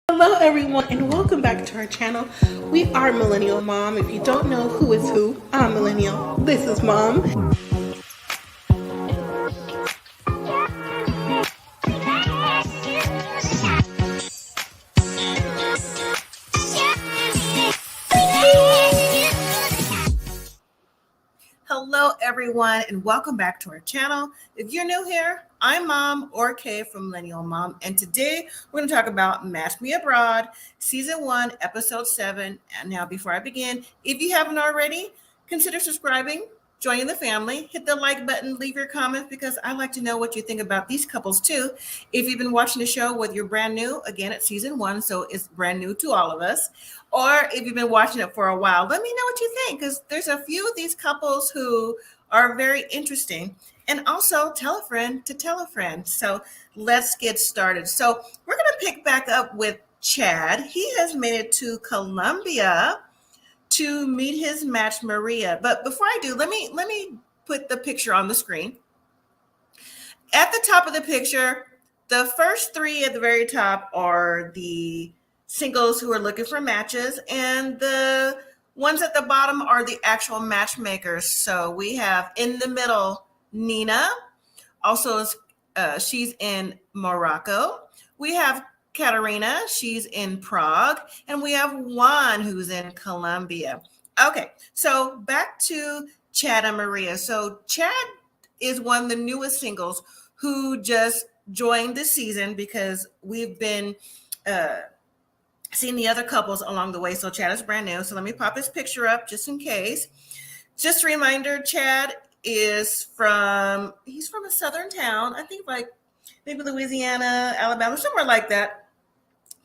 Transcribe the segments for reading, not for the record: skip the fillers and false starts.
Hello everyone and welcome back to our channel. We are Millennial Mom. If you don't know who is who, I'm Millennial. This is Mom. Hello everyone and welcome back to our channel. If you're new here, I'm Mom or Kay from Millennial Mom, and today we're going to talk about Match Me Abroad, Season 1, Episode 7. And now before I begin, if you haven't already, consider subscribing, joining the family, hit the like button, leave your comments because I like to know what you think about these couples too. If you've been watching the show, whether you're brand new, again, it's Season 1, so it's brand new to all of us. Or if you've been watching it for a while, let me know what you think because there's a few of these couples who are very interesting. And also tell a friend to tell a friend. So let's get started. So we're going to pick back up with Chad. He has made it to Colombia to meet his match, Maria. But before I do, let me put the picture on the screen. At the top of the picture, the first three at the very top are the singles who are looking for matches, and the ones at the bottom are the actual matchmakers. So we have in the middle Nina, also she's in Morocco. We have Katarína, she's in Prague, and we have Juan, who's in Colombia. Okay, so back to Chad and Maria. So Chad is one of the newest singles who just joined the season because we've been seeing the other couples along the way. So Chad is brand new. So let me pop his picture up just in case. Just a reminder, Chad he's from a southern town. I think like maybe Louisiana, Alabama, somewhere like that.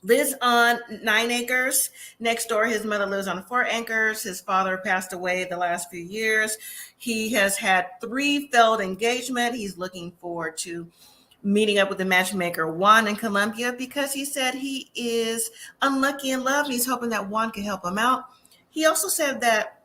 Lives on 9 acres. Next door, his mother lives on 4 acres. His father passed away the last few years. He has had 3 failed engagements. He's looking forward to meeting up with the matchmaker Juan in Colombia because he said he is unlucky in love. He's hoping that Juan can help him out. He also said that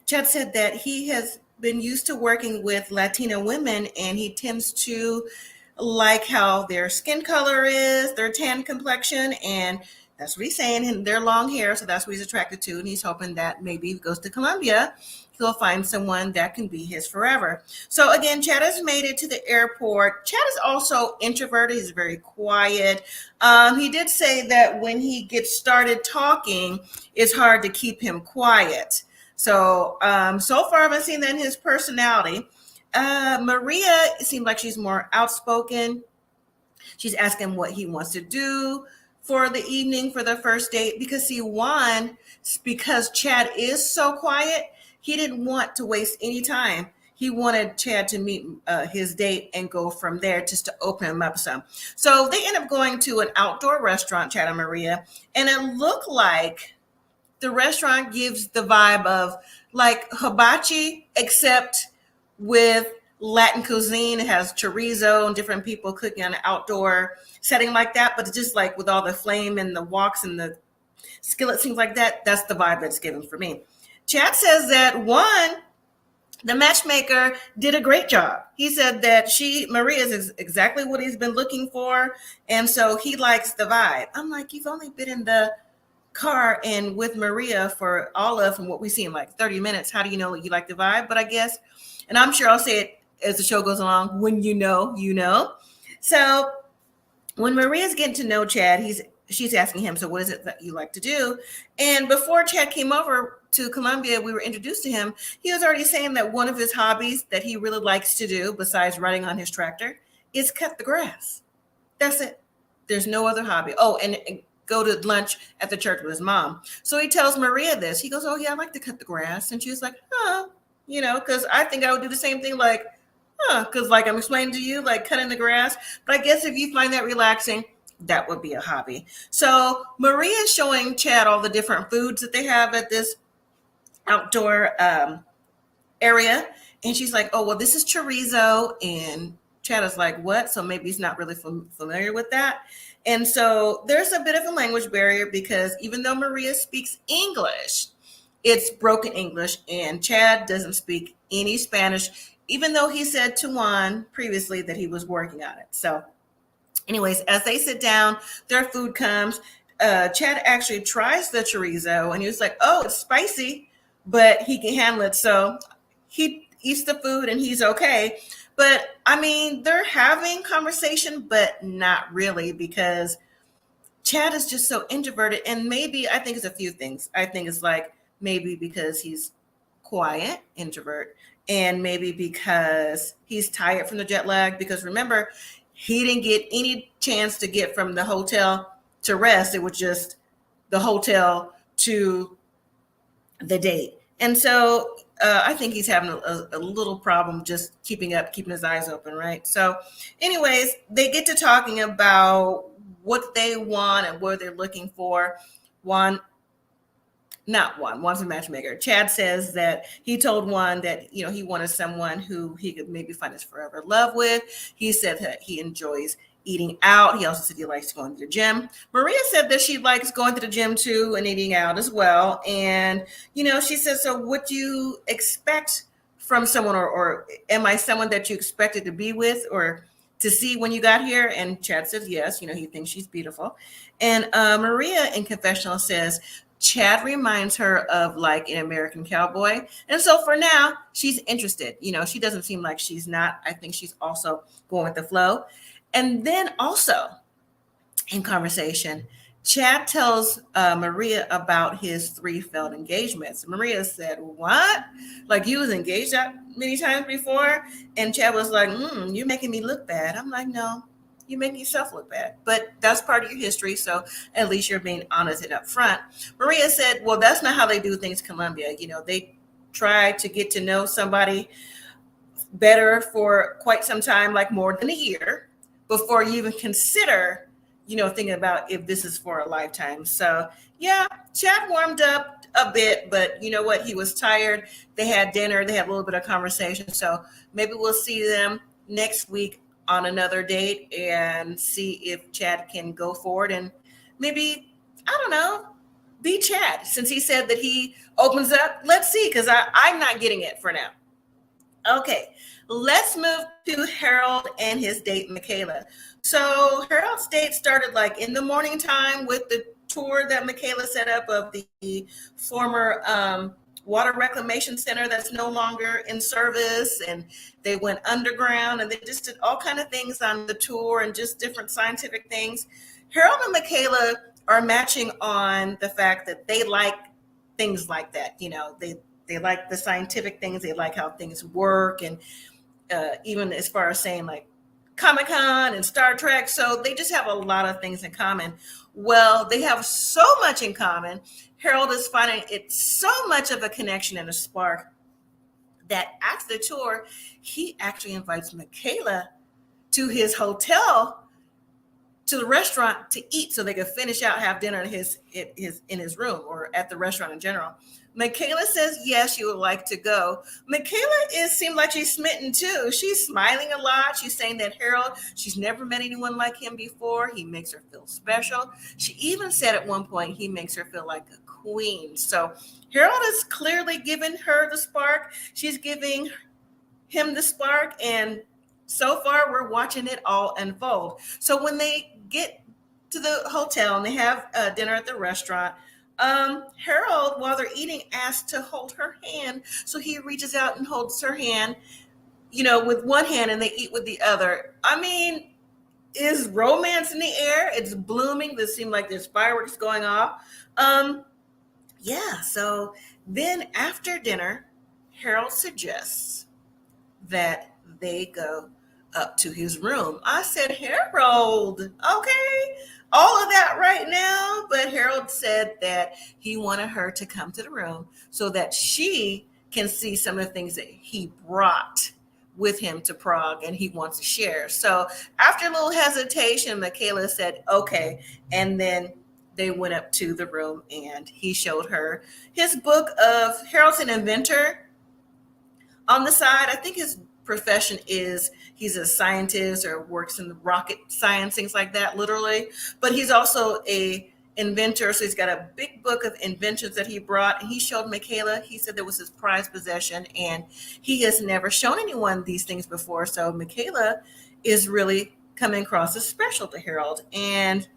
Chad said that he has been used to working with Latina women and he tends to like how their skin color is, their tan complexion, and that's what he's saying, and their long hair, so that's what he's attracted to, and he's hoping that maybe he goes to Colombia, he'll find someone that can be his forever. So again, Chad has made it to the airport. Chad is also introverted. He's very quiet. He did say that when he gets started talking, it's hard to keep him quiet. So so far, I've seen that in his personality. Maria seems like she's more outspoken. She's asking what he wants to do for the evening for the first date because because Chad is so quiet, he didn't want to waste any time. He wanted Chad to meet his date and go from there just to open him up some. So they end up going to an outdoor restaurant, Chad and Maria, and it looked like the restaurant gives the vibe of like hibachi, except with Latin cuisine. It has chorizo and different people cooking on an outdoor setting like that, but it's just like with all the flame and the woks and the skillets, things like that. That's the vibe it's given for me. Chad says that the matchmaker, did a great job. He said that Maria is exactly what he's been looking for, and so he likes the vibe. I'm like, you've only been in the car and with Maria for all of from what we see in like 30 minutes. How do you know you like the vibe? But I guess, and I'm sure I'll say it as the show goes along, when you know, you know. So when Maria's getting to know Chad, she's asking him, so what is it that you like to do? And before Chad came over to Colombia, we were introduced to him. He was already saying that one of his hobbies that he really likes to do, besides riding on his tractor, is cut the grass. That's it. There's no other hobby. Oh, and go to lunch at the church with his mom. So he tells Maria this. He goes, oh, yeah, I like to cut the grass. And she was like, because I think I would do the same thing, like, because like I'm explaining to you, like cutting the grass. But I guess if you find that relaxing, that would be a hobby. So Maria is showing Chad all the different foods that they have at this outdoor area. And she's like, oh, well, this is chorizo. And Chad is like, what? So maybe he's not really familiar with that. And so there's a bit of a language barrier because even though Maria speaks English, it's broken English, and Chad doesn't speak any Spanish, even though he said to Juan previously that he was working on it. So Anyways, as they sit down, their food comes. Chad actually tries the chorizo and he was like, oh, it's spicy, but he can handle it. So he eats the food and he's okay. But I mean, they're having conversation, but not really, because Chad is just so introverted. And maybe I think it's a few things. I think it's like maybe because he's quiet, introvert, and maybe because he's tired from the jet lag. Because remember, he didn't get any chance to get from the hotel to rest. It was just the hotel to the date. And so I think he's having a little problem just keeping his eyes open, right? So anyways, they get to talking about what they want and what they're looking for. Juan's a matchmaker. Chad says that he told Juan that, he wanted someone who he could maybe find his forever love with. He said that he enjoys eating out. He also said he likes going to the gym. Maria said that she likes going to the gym too and eating out as well. And, she said, so what do you expect from someone, or am I someone that you expected to be with or to see when you got here? And Chad says yes, he thinks she's beautiful. And Maria in confessional says Chad reminds her of like an American cowboy. And so for now, she's interested. She doesn't seem like she's not. I think she's also going with the flow. And then also in conversation, Chad tells Maria about his 3 failed engagements. Maria said, what? Like, you was engaged that many times before? And Chad was like, you're making me look bad. I'm like, no, you make yourself look bad. But that's part of your history, so at least you're being honest and upfront. Maria said, well, that's not how they do things in Colombia. They try to get to know somebody better for quite some time, like more than a year, before you even consider, thinking about if this is for a lifetime. So yeah, Chad warmed up a bit, but you know what? He was tired. They had dinner. They had a little bit of conversation. So maybe we'll see them next week on another date and see if Chad can go forward and maybe, I don't know, be Chad. Since he said that he opens up, let's see, because I'm not getting it for now. Okay, let's move to Harold and his date, Michaela. So Harold's date started like in the morning time with the tour that Michaela set up of the former water reclamation center that's no longer in service. And they went underground and they just did all kind of things on the tour and just different scientific things. Harold and Michaela are matching on the fact that they like things like that. They like the scientific things. They like how things work. And even as far as saying like Comic-Con and Star Trek. So they just have a lot of things in common. Well, they have so much in common. Harold is finding it so much of a connection and a spark that after the tour, he actually invites Michaela to his hotel, to the restaurant to eat so they could finish out, have dinner in his room or at the restaurant in general. Michaela says yes, she would like to go. Michaela seemed like she's smitten too. She's smiling a lot. She's saying that Harold, she's never met anyone like him before. He makes her feel special. She even said at one point he makes her feel like a queen. So Harold is clearly giving her the spark. She's giving him the spark. And so far we're watching it all unfold. So when they get to the hotel and they have dinner at the restaurant, Harold, while they're eating, asks to hold her hand. So he reaches out and holds her hand, with one hand, and they eat with the other. I mean, is romance in the air? It's blooming. There seems like there's fireworks going off. Yeah. So then after dinner, Harold suggests that they go up to his room. I said, Harold, okay, all of that right now. But Harold said that he wanted her to come to the room so that she can see some of the things that he brought with him to Prague and he wants to share. So after a little hesitation, Michaela said, okay. And then they went up to the room and he showed her his book of Harold's an inventor. On the side, I think his profession is he's a scientist or works in the rocket science, things like that, literally. But he's also a inventor. So he's got a big book of inventions that he brought. And he showed Michaela. He said that was his prized possession. And he has never shown anyone these things before. So Michaela is really coming across as special to Harold. And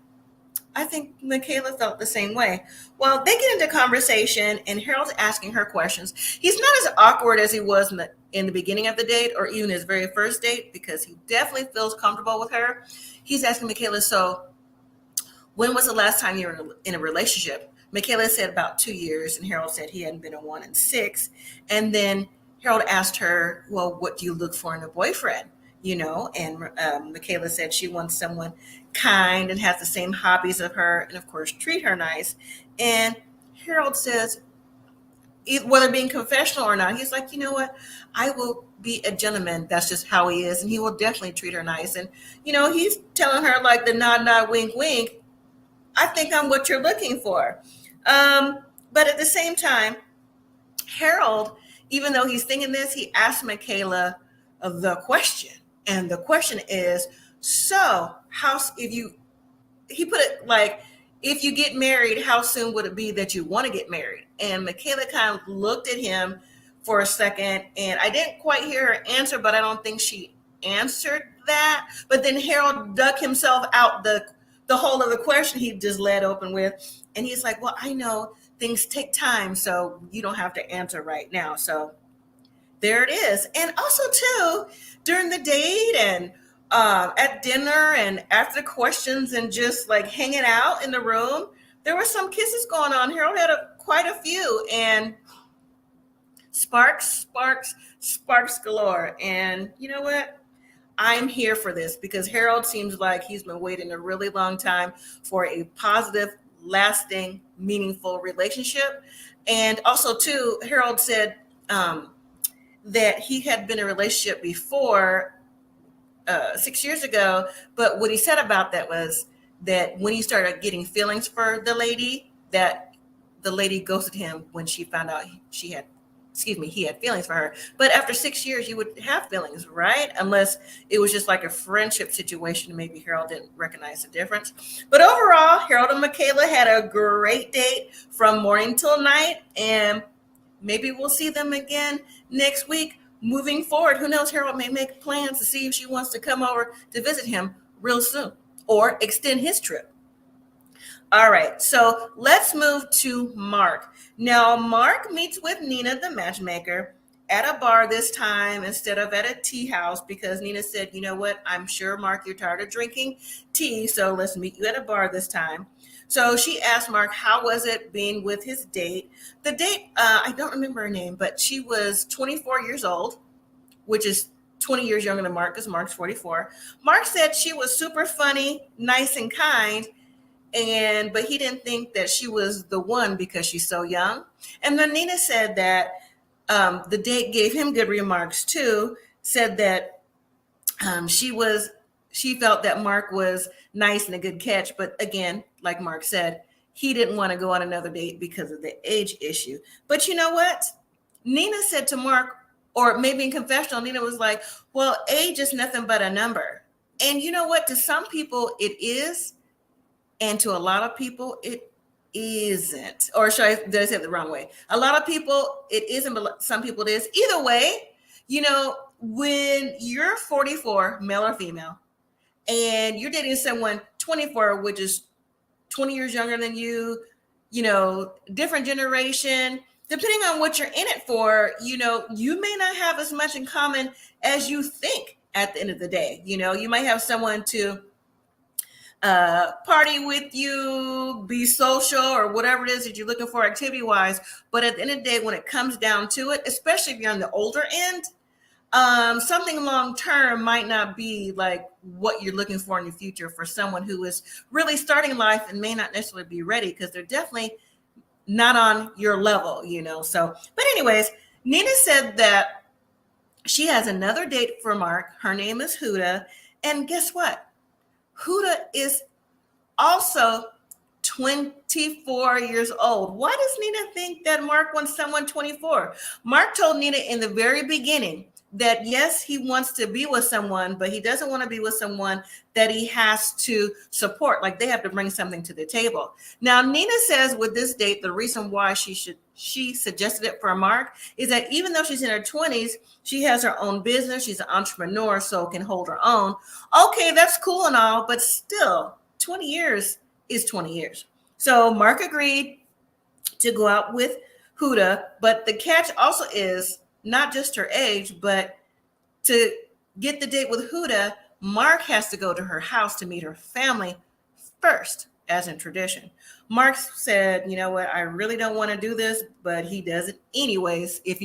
I think Michaela felt the same way. Well, they get into conversation, and Harold's asking her questions. He's not as awkward as he was in the beginning of the date, or even his very first date, because he definitely feels comfortable with her. He's asking Michaela, so when was the last time you were in a relationship? Michaela said about 2 years, and Harold said he hadn't been in one in 6. And then Harold asked her, well, what do you look for in a boyfriend? And Michaela said she wants someone kind and has the same hobbies of her, and of course treat her nice. And Harold says, whether being confessional or not, he's like, you know what, I will be a gentleman. That's just how he is, and he will definitely treat her nice. And he's telling her, like, the nod, wink, wink, I think I'm what you're looking for. But at the same time, Harold, even though he's thinking this, he asked Michaela the question. And the question is, so he put it like, if you get married, how soon would it be that you want to get married? And Michaela kind of looked at him for a second, and I didn't quite hear her answer, but I don't think she answered that. But then Harold dug himself out the whole of the question he just led open with. And he's like, well, I know things take time, so you don't have to answer right now. So there it is. And also, too, during the date and at dinner and after the questions and just like hanging out in the room, there were some kisses going on. Harold had quite a few, and sparks galore. And you know what? I'm here for this, because Harold seems like he's been waiting a really long time for a positive, lasting, meaningful relationship. And also, too, Harold said that he had been in a relationship before 6 years ago, but what he said about that was that when he started getting feelings for the lady, that the lady ghosted him when she found out he had feelings for her. But after 6 years, you would have feelings, right? Unless it was just like a friendship situation. Maybe Harold didn't recognize the difference. But overall, Harold and Michaela had a great date from morning till night, and maybe we'll see them again next week. Moving forward, who knows, Harold may make plans to see if she wants to come over to visit him real soon or extend his trip. All right, so let's move to Mark. Now, Mark meets with Nina, the matchmaker, at a bar this time instead of at a tea house, because Nina said, you know what, I'm sure, Mark, you're tired of drinking tea, so let's meet you at a bar this time. So she asked Mark, how was it being with his date? The date, I don't remember her name, but she was 24 years old, which is 20 years younger than Mark, because Mark's 44. Mark said she was super funny, nice, and kind, but he didn't think that she was the one because she's so young. And then Nina said that the date gave him good remarks too, said that she felt that Mark was nice and a good catch. But again, like Mark said, he didn't want to go on another date because of the age issue. But you know what? Nina said to Mark, or maybe in confessional, Nina was like, well, age is nothing but a number. And you know what? To some people, it is. And to a lot of people, it isn't. Or did I say it the wrong way? A lot of people, it isn't, but some people it is. Either way, when you're 44, male or female, and you're dating someone 24, which is 20 years younger than you, different generation, depending on what you're in it for, you may not have as much in common as you think at the end of the day. You might have someone to party with you, be social, or whatever it is that you're looking for activity wise. But at the end of the day, when it comes down to it, especially if you're on the older end, something long term might not be like what you're looking for in the future for someone who is really starting life and may not necessarily be ready, because they're definitely not on your level, So, but anyways, Nina said that she has another date for Mark. Her name is Huda. And guess what? Huda is also 24 years old. Why does Nina think that Mark wants someone 24? Mark told Nina in the very beginning that yes, he wants to be with someone, but he doesn't want to be with someone that he has to support. Like they have to bring something to the table. Now, Nina says with this date, the reason why she should she suggested it for Mark is that even though she's in her 20s, she has her own business. She's an entrepreneur, so can hold her own. Okay, that's cool and all, but still, 20 years is 20 years. So Mark agreed to go out with Huda, but the catch also is not just her age, but to get the date with Huda, Mark has to go to her house to meet her family first, as in tradition. Mark said, you know what, I really don't want to do this, but he does it anyways, if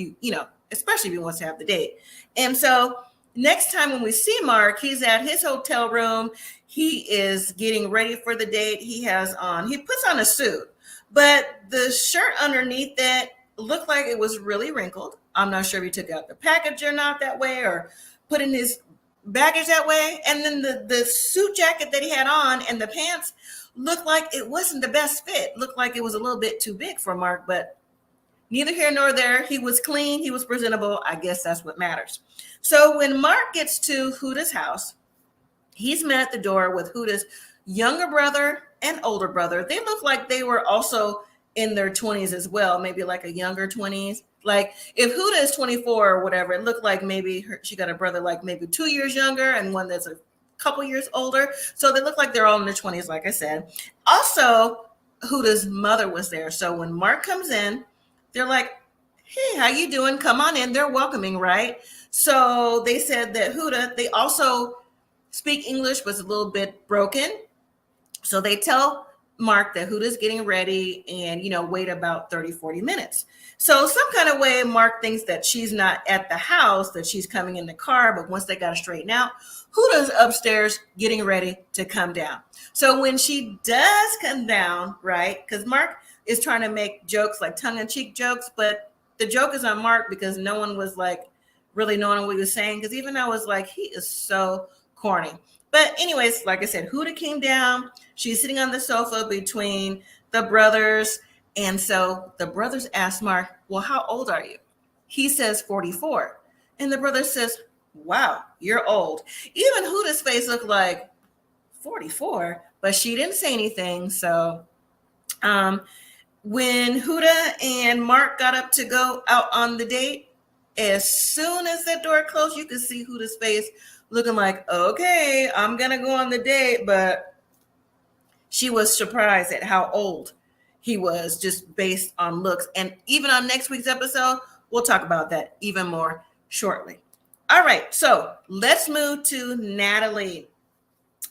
especially if he wants to have the date. And so next time when we see Mark, he's at his hotel room. He is getting ready for the date. He puts on a suit, but the shirt underneath that looked like it was really wrinkled. I'm not sure if he took out the package or not that way, or put in his baggage that way. And then the suit jacket that he had on and the pants looked like it wasn't the best fit. Looked like it was a little bit too big for Mark, but neither here nor there. He was clean. He was presentable. I guess that's what matters. So when Mark gets to Huda's house, he's met at the door with Huda's younger brother and older brother. They look like they were also in their 20s as well, maybe like a younger 20s. Like if Huda is 24 or whatever, it looked like maybe she got a brother like maybe 2 years younger and one that's a couple years older. So they look like they're all in their 20s, like I said. Also, Huda's mother was there. So when Mark comes in, they're like, hey, how you doing? Come on in. They're welcoming, right? So they said that Huda, they also speak English, but it's a little bit broken. So they tell Mark that Huda's getting ready and, wait about 30, 40 minutes. So some kind of way, Mark thinks that she's not at the house, that she's coming in the car. But once they got to straighten out, Huda's upstairs getting ready to come down. So when she does come down, right, because Mark is trying to make jokes, like tongue-in-cheek jokes, but the joke is on Mark because no one was like really knowing what he was saying. Because even I was like, he is so corny. But anyways, like I said, Huda came down. She's sitting on the sofa between the brothers. And so the brothers asked Mark, well, how old are you? He says 44. And the brother says, wow, you're old. Even Huda's face looked like 44, but she didn't say anything. So when Huda and Mark got up to go out on the date, as soon as that door closed, you could see Huda's face looking like, okay, I'm going to go on the date. But she was surprised at how old he was just based on looks. And even on next week's episode, we'll talk about that even more shortly. All right, so let's move to Natalie.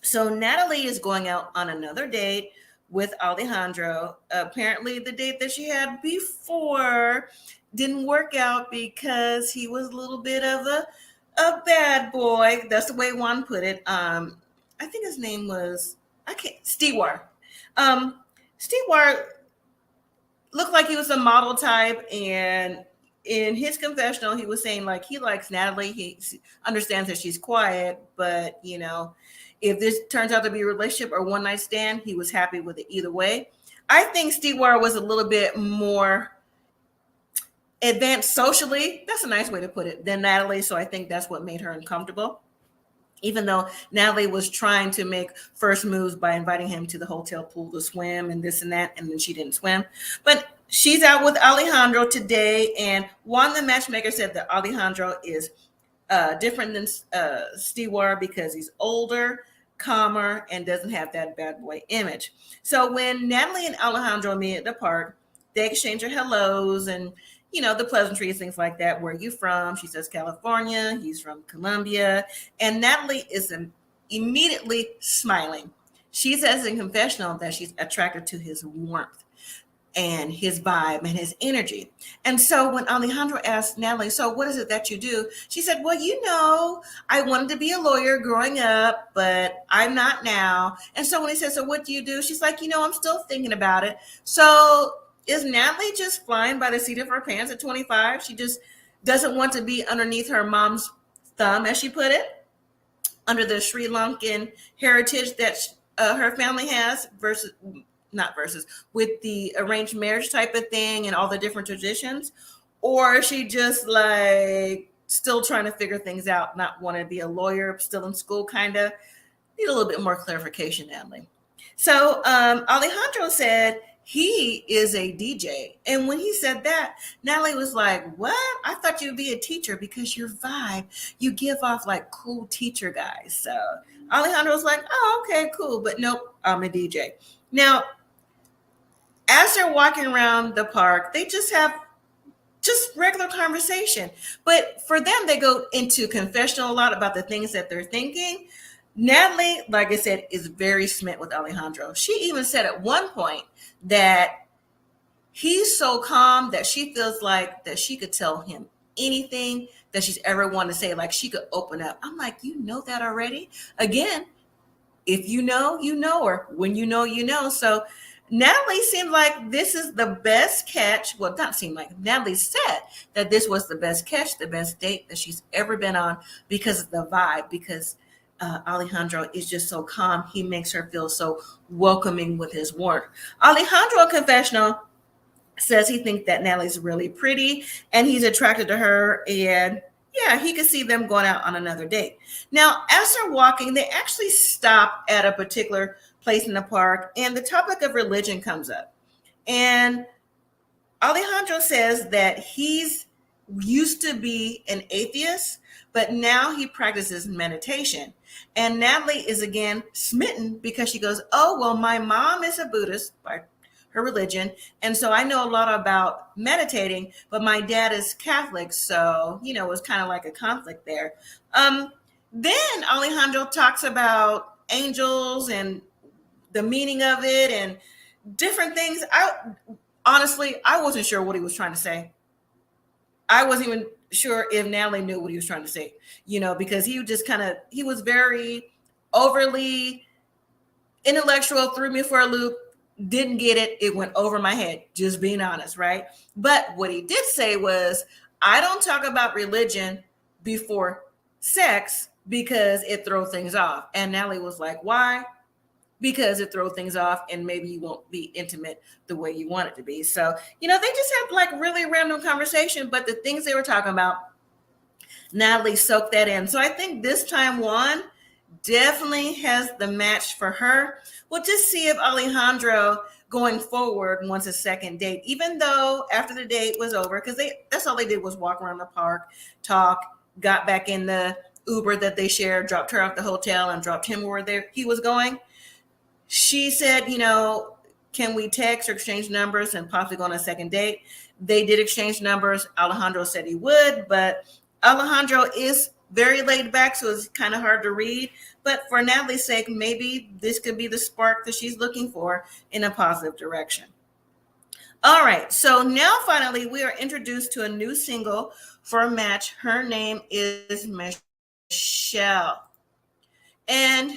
So Natalie is going out on another date with Alejandro. Apparently the date that she had before didn't work out because he was a little bit of a bad boy. That's the way Juan put it. I think his name was, Stewart. Stewart looked like he was a model type, and in his confessional, he was saying like he likes Natalie. He understands that she's quiet, but if this turns out to be a relationship or one night stand, he was happy with it either way. I think Stewart was a little bit more advanced socially, that's a nice way to put it, than Natalie. So I think that's what made her uncomfortable. Even though Natalie was trying to make first moves by inviting him to the hotel pool to swim and this and that, and then she didn't swim. But she's out with Alejandro today, and Juan the matchmaker said that Alejandro is different than Stewart because he's older, calmer, and doesn't have that bad boy image. So when Natalie and Alejandro meet at the park, they exchange their hellos and the pleasantries, things like that. Where are you from? She says California. He's from Colombia. And Natalie is immediately smiling. She says in confessional that she's attracted to his warmth and his vibe and his energy. And so when Alejandro asked Natalie, so what is it that you do? She said, well, I wanted to be a lawyer growing up, but I'm not now. And so when he said, so what do you do? She's like, I'm still thinking about it. So is Natalie just flying by the seat of her pants at 25? She just doesn't want to be underneath her mom's thumb, as she put it, under the Sri Lankan heritage that her family has with the arranged marriage type of thing and all the different traditions? Or is she just like still trying to figure things out, not wanting to be a lawyer, still in school, kind of? Need a little bit more clarification, Natalie. So Alejandro said he is a DJ. And when he said that, Natalie was like, what? I thought you'd be a teacher because your vibe, you give off like cool teacher guys. So Alejandro was like, oh, okay, cool. But nope, I'm a DJ. Now, as they're walking around the park, they just have just regular conversation. But for them, they go into confessional a lot about the things that they're thinking. Natalie, like I said, is very smitten with Alejandro. She even said at one point that he's so calm that she feels like that she could tell him anything that she's ever wanted to say, like she could open up. I'm like, you know that already? Again, if you know, or when you know. So Natalie seemed like this is the best catch. Well, not seemed like, Natalie said that this was the best catch, the best date that she's ever been on because of the vibe, because Alejandro is just so calm. He makes her feel so welcoming with his warmth. Alejandro confessional says he thinks that Natalie's really pretty and he's attracted to her, and yeah, he could see them going out on another date. Now, as they're walking, they actually stop at a particular place in the park, and the topic of religion comes up. And Alejandro says that he's used to be an atheist, but now he practices meditation. And Natalie is again smitten because she goes, oh, well, my mom is a Buddhist by her religion, and so I know a lot about meditating, but my dad is Catholic, so, it was kind of like a conflict there. Then Alejandro talks about angels and the meaning of it and different things. Honestly, I wasn't sure what he was trying to say. I wasn't even sure if Natalie knew what he was trying to say, because he was very overly intellectual, threw me for a loop, didn't get it. It went over my head, just being honest, right? But what he did say was, I don't talk about religion before sex because it throws things off. And Natalie was like, why? Because it throws things off and maybe you won't be intimate the way you want it to be. So, they just had like really random conversation, but the things they were talking about, Natalie soaked that in. So I think this time Juan definitely has the match for her. We'll just see if Alejandro going forward wants a second date, even though after the date was over, because that's all they did was walk around the park, talk, got back in the Uber that they shared, dropped her off the hotel and dropped him where he was going. She said, can we text or exchange numbers and possibly go on a second date? They did exchange numbers. Alejandro said he would, but Alejandro is very laid back, so it's kind of hard to read. But for Natalie's sake, maybe this could be the spark that she's looking for in a positive direction. All right, so now finally we are introduced to a new single for a match. Her name is Michelle. And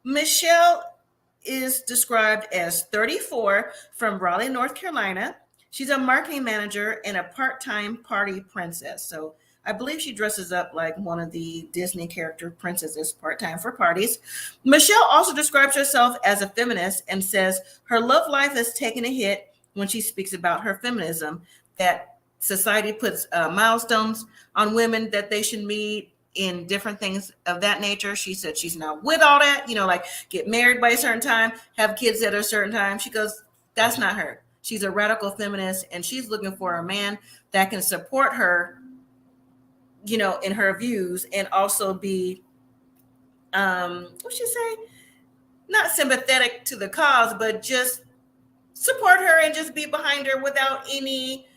Michelle is described as 34, from Raleigh, North Carolina. She's a marketing manager and a part-time party princess. So I believe she dresses up like one of the Disney character princesses part-time for parties. Michelle also describes herself as a feminist and says her love life has taken a hit when she speaks about her feminism, that society puts milestones on women that they should meet in different things of that nature. She said she's not with all that, like get married by a certain time, have kids at a certain time. She goes, that's not her. She's a radical feminist, and she's looking for a man that can support her, in her views, and also be, what should say, not sympathetic to the cause, but just support her and just be behind her without any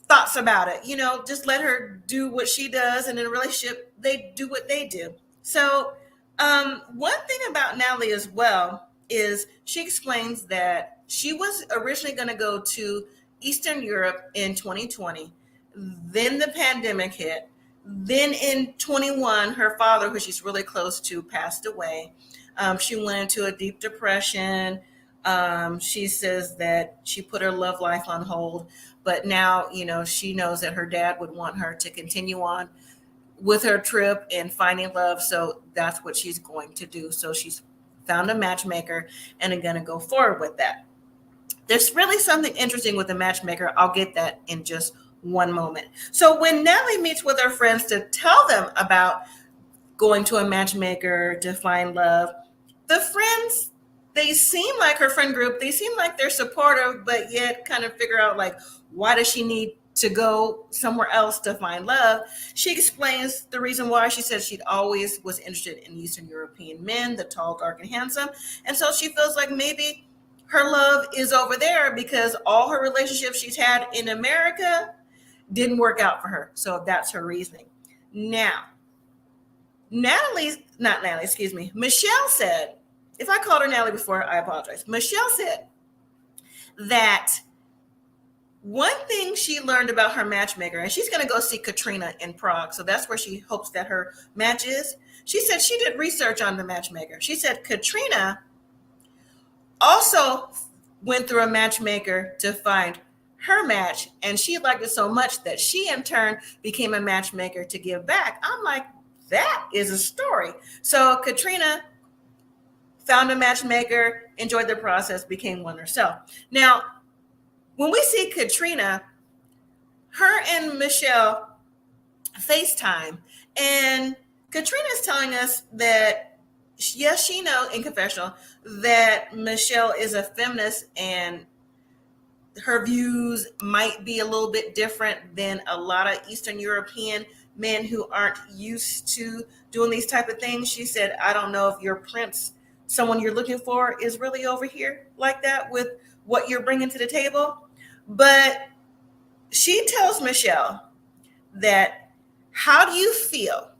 thoughts about it. Just let her do what she does, and in a relationship, they do what they do. So one thing about Natalie as well is she explains that she was originally going to go to Eastern Europe in 2020. Then the pandemic hit. Then in 21, her father, who she's really close to, passed away. She went into a deep depression. She says that she put her love life on hold, but now, she knows that her dad would want her to continue on with her trip and finding love. So that's what she's going to do. So she's found a matchmaker and are going to go forward with that. There's really something interesting with the matchmaker. I'll get that in just one moment. So when Natalie meets with her friends to tell them about going to a matchmaker to find love, the friends, they seem like her friend group, they seem like they're supportive, but yet kind of figure out like, why does she need to go somewhere else to find love? She explains the reason why. She says she'd always was interested in Eastern European men, the tall, dark, and handsome. And so she feels like maybe her love is over there because all her relationships she's had in America didn't work out for her. So that's her reasoning. Now, Michelle said, if I called her Natalie before, I apologize. Michelle said that one thing she learned about her matchmaker, and she's going to go see Katarína in Prague, so that's where she hopes that her match is. She said she did research on the matchmaker. She said Katarína also went through a matchmaker to find her match, and she liked it so much that she in turn became a matchmaker to give back. I'm like, that is a story. So Katarína found a matchmaker, enjoyed the process, became one herself. Now, when we see Katarína, her and Michelle FaceTime, and Katarína is telling us that, yes, she knows in confessional that Michelle is a feminist and her views might be a little bit different than a lot of Eastern European men who aren't used to doing these type of things. She said, I don't know if your prince, someone you're looking for, is really over here like that with what you're bringing to the table. But she tells Michelle that, how do you feel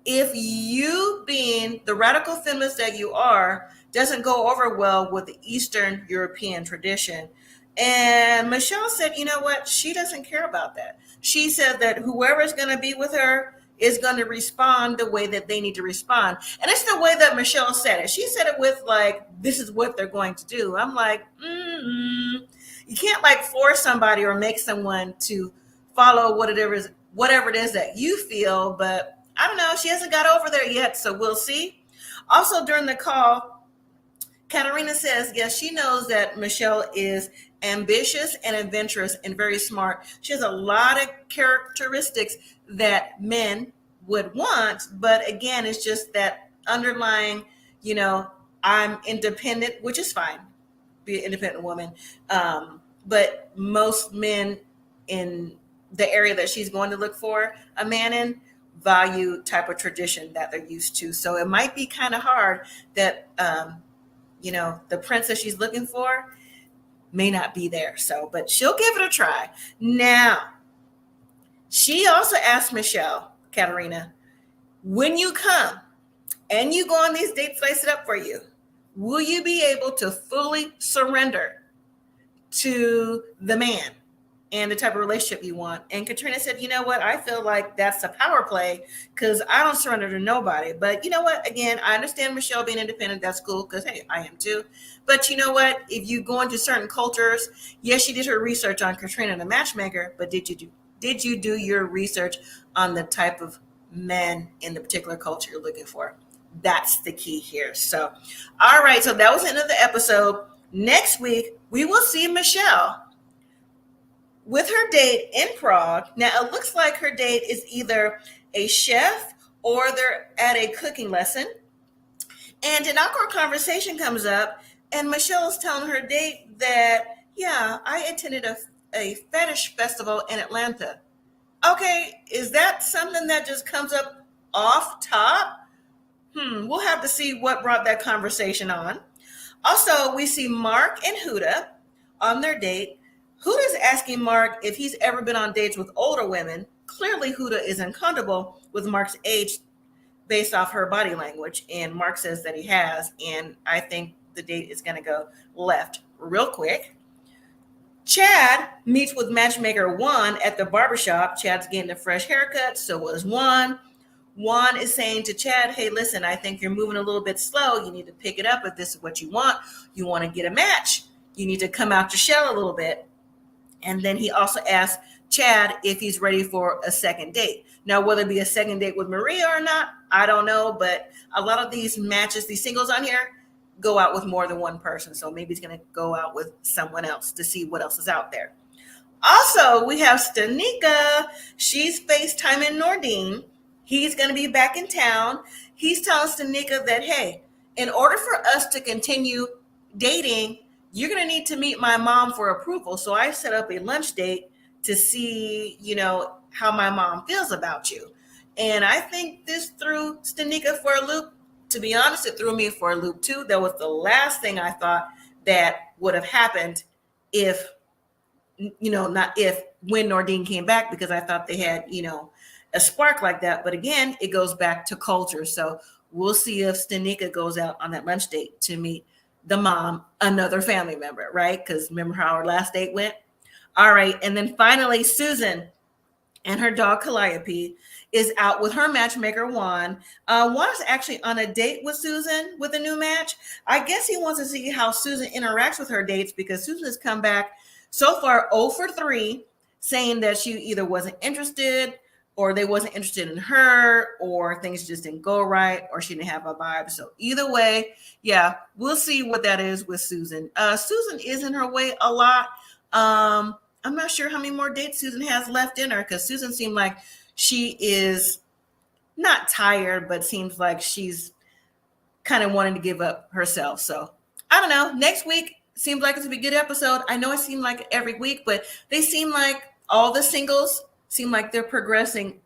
if you, being the radical feminist that you are, doesn't go over well with the Eastern European tradition? And Michelle said, you know what? She doesn't care about that. She said that whoever is going to be with her is going to respond the way that they need to respond. And it's the way that Michelle said it. She said it with like, this is what they're going to do. I'm like, you can't like force somebody or make someone to follow whatever it is that you feel. But I don't know. She hasn't got over there yet. So we'll see. Also during the call, Katarína says, yes, she knows that Michelle is ambitious and adventurous and very smart. She has a lot of characteristics that men would want. But again, it's just that underlying, I'm independent, which is fine. Be an independent woman. But most men in the area that she's going to look for a man in value type of tradition that they're used to. So it might be kind of hard that, the princess she's looking for may not be there. So, but she'll give it a try. Now, she also asked Michelle, Katarína, when you come and you go on these dates that I set up for you, will you be able to fully surrender to the man and the type of relationship you want? And Katarína said, you know what? I feel like that's a power play because I don't surrender to nobody. But you know what? Again, I understand Michelle being independent. That's cool because, hey, I am too. But you know what? If you go into certain cultures, yes, she did her research on Katarína and the matchmaker, but did you do your research on the type of men in the particular culture you're looking for? That's the key here. So, all right. So that was the end of the episode. Next week, we will see Michelle with her date in Prague. Now, it looks like her date is either a chef or they're at a cooking lesson. And an awkward conversation comes up, and Michelle is telling her date that, yeah, I attended a fetish festival in Atlanta. Okay, is that something that just comes up off top? We'll have to see what brought that conversation on. Also, we see Mark and Huda on their date. Huda's asking Mark if he's ever been on dates with older women. Clearly, Huda is uncomfortable with Mark's age based off her body language. And Mark says that he has. And I think the date is going to go left real quick. Chad meets with matchmaker Juan at the barbershop. Chad's getting a fresh haircut. So was Juan. Juan is saying to Chad, hey, listen, I think you're moving a little bit slow. You need to pick it up if this is what you want. You want to get a match. You need to come out your shell a little bit. And then he also asked Chad if he's ready for a second date. Now, whether it be a second date with Maria or not, I don't know. But a lot of these matches, these singles on here, go out with more than one person. So maybe he's going to go out with someone else to see what else is out there. Also, we have Stanika. She's FaceTiming Nordine. He's going to be back in town. He's telling Stanika that, hey, in order for us to continue dating, you're going to need to meet my mom for approval. So I set up a lunch date to see, you know, how my mom feels about you. And I think this threw Stanika for a loop. To be honest, it threw me for a loop too. That was the last thing I thought that would have happened if, you know, not if, when Nordine came back, because I thought they had, you know, a spark like that. But again, it goes back to culture. So we'll see if Stanika goes out on that lunch date to meet the mom, another family member, right? Because remember how our last date went? All right. And then finally, Susan and her dog Calliope is out with her matchmaker, Juan. Juan is actually on a date with Susan with a new match. I guess he wants to see how Susan interacts with her dates, because Susan has come back so far 0 for 3, saying that she either wasn't interested, or they wasn't interested in her, or things just didn't go right, or she didn't have a vibe. So either way, yeah, we'll see what that is with Susan. Susan is in her way a lot. I'm not sure how many more dates Susan has left in her, because Susan seemed like she is not tired, but seems like she's kind of wanting to give up herself. So I don't know. Next week seems like it's a good episode. I know it seemed like every week, but they seem like all the singles seem like they're progressing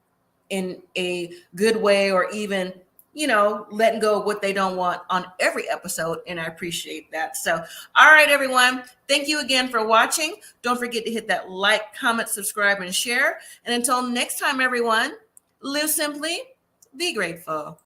in a good way, or even, you know, letting go of what they don't want on every episode. And I appreciate that. So, all right, everyone. Thank you again for watching. Don't forget to hit that like, comment, subscribe, and share. And until next time, everyone, live simply, be grateful.